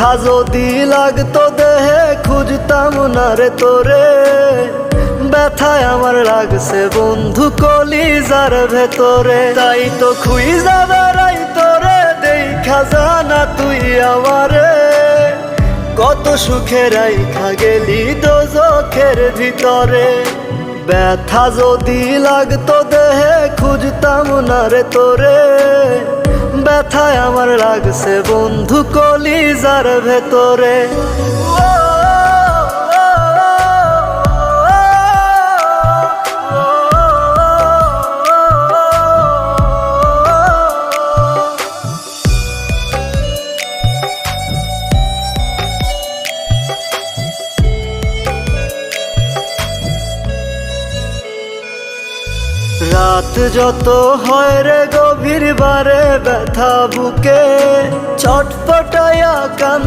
ব্যথা যদি লাগতো দেহে খুঁজতাম না রে তোরে, ব্যথায় আমার লাগছে বন্ধু কলিজার ভেতরে। তাই তো খুঁজা বেড়াই তোরে, দেখা জানা তুই আমারে, কত সুখে রাইখা গেলি দোজখের ভিতরে। ব্যথা যদি লাগতো দেহে খুঁজতাম না রে তোরে, ব্যথায় আমার লাগছে বন্ধু কলিজার ভেতরে। রাত যত হয় রে গভীর বারে ব্যথা বুকে ছটফটায়া কান